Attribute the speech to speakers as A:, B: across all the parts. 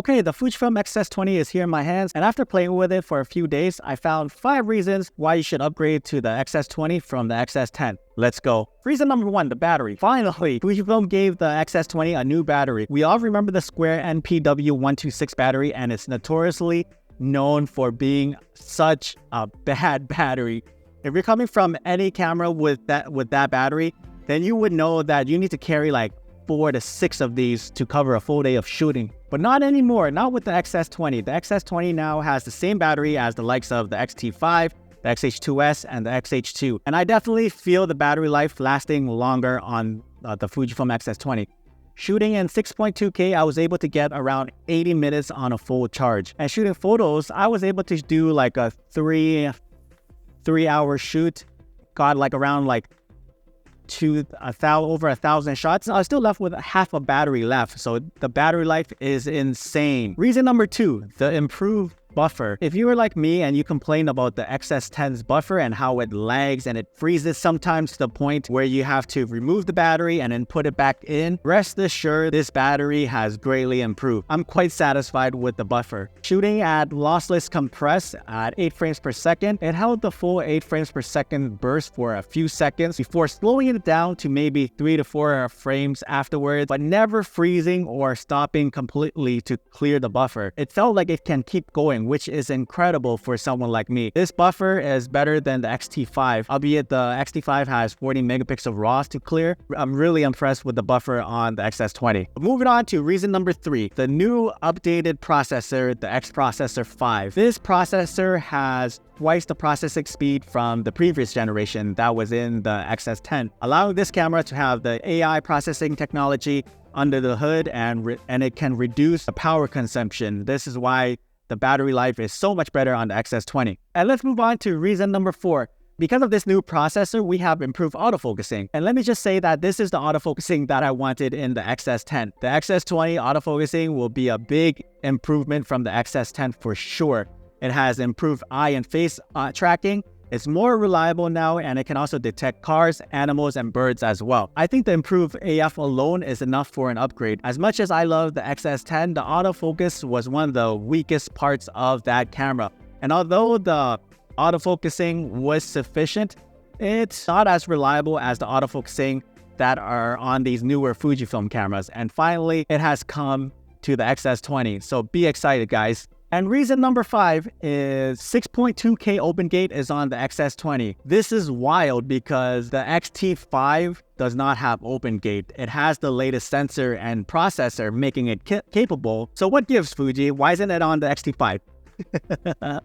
A: Okay, the Fujifilm X-S20 is here in my hands, and after playing with it for a few days, I found 5 reasons why you should upgrade to the X-S20 from the X-S10. Let's go. Reason number 1, the battery. Finally, Fujifilm gave the X-S20 a new battery. We all remember the Square NPW126 battery, and it's notoriously known for being such a bad battery. If you're coming from any camera with that battery, then you would know that you need to carry like 4 to 6 of these to cover a full day of shooting. But not anymore, not with the X-S20. The X-S20 now has the same battery as the likes of the X-T5, the X-H2S, and the X-H2. And I definitely feel the battery life lasting longer on the Fujifilm X-S20. Shooting in 6.2K, I was able to get around 80 minutes on a full charge. And shooting photos, I was able to do like a 3-hour shoot. Got like around like over 1,000 shots. I was still left with half a battery left, so the battery life is insane. Reason number 2, the improved buffer. If you were like me and you complain about the X-S10's buffer and how it lags and it freezes sometimes to the point where you have to remove the battery and then put it back in, rest assured this battery has greatly improved. I'm quite satisfied with the buffer. Shooting at lossless compress at 8 frames per second, it held the full 8 frames per second burst for a few seconds before slowing it down to maybe 3 to 4 frames afterwards, but never freezing or stopping completely to clear the buffer. It felt like it can keep going, which is incredible for someone like me. This buffer is better than the X-T5, albeit the X-T5 has 40 megapixel RAW to clear. I'm really impressed with the buffer on the X-S20. Moving on to reason number 3, the new updated processor, the X Processor 5. This processor has twice the processing speed from the previous generation that was in the X-S10, allowing this camera to have the AI processing technology under the hood, and it can reduce the power consumption. This is why the battery life is so much better on the X-S20. And let's move on to reason number 4. Because of this new processor, we have improved autofocusing. And let me just say that this is the autofocusing that I wanted in the X-S10. The X-S20 autofocusing will be a big improvement from the X-S10 for sure. It has improved eye and face tracking. It's more reliable now, and it can also detect cars, animals, and birds as well. I think the improved AF alone is enough for an upgrade. As much as I love the X-S10, the autofocus was one of the weakest parts of that camera. And although the autofocusing was sufficient, it's not as reliable as the autofocusing that are on these newer Fujifilm cameras. And finally, it has come to the X-S20. So be excited, guys. And reason number 5 is 6.2K open gate is on the X-S20. This is wild because the X-T5 does not have open gate. It has the latest sensor and processor making it capable. So what gives, Fuji? Why isn't it on the X-T5?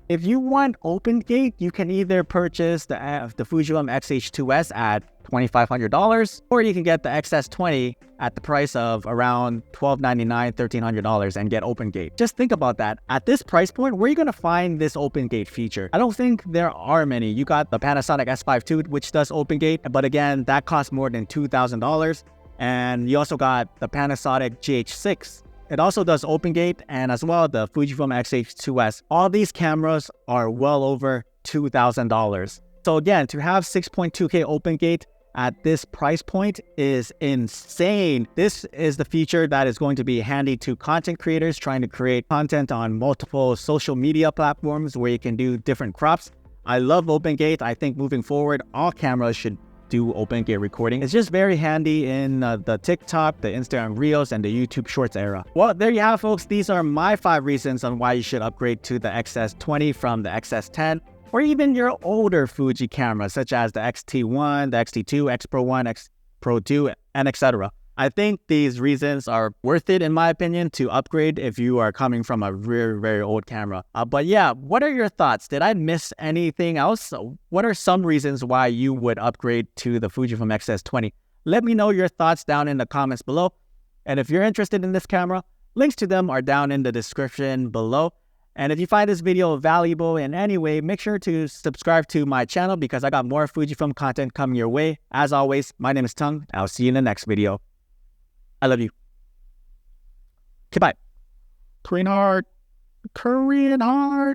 A: If you want open gate, you can either purchase the Fujifilm X-H2S at $2,500, or you can get the X-S20 at the price of around $1,299, $1,300 and get open gate. Just think about that. At this price point, where are you going to find this open gate feature? I don't think there are many. You got the Panasonic S5 II, which does open gate, but again, that costs more than $2,000. And you also got the Panasonic GH6. It also does open gate, and as well the Fujifilm X-H2S. All these cameras are well over $2,000. So again, to have 6.2K open gate at this price point is insane. This is the feature that is going to be handy to content creators trying to create content on multiple social media platforms where you can do different crops. I love open gate. I think moving forward, all cameras should do open gate recording. It's just very handy in the TikTok, the Instagram Reels, and the YouTube Shorts era. Well, there you have, folks. These are my 5 reasons on why you should upgrade to the X-S20 from the X-S10, or even your older Fuji cameras, such as the X-T1, the X-T2, X Pro 1, X Pro 2, and etc. I think these reasons are worth it, in my opinion, to upgrade if you are coming from a very, very old camera. But yeah, what are your thoughts? Did I miss anything else? What are some reasons why you would upgrade to the Fujifilm X-S20? Let me know your thoughts down in the comments below. And if you're interested in this camera, links to them are down in the description below. And if you find this video valuable in any way, make sure to subscribe to my channel because I got more Fujifilm content coming your way. As always, my name is Tongue. I'll see you in the next video. I love you. Okay, bye. Korean heart. Korean heart.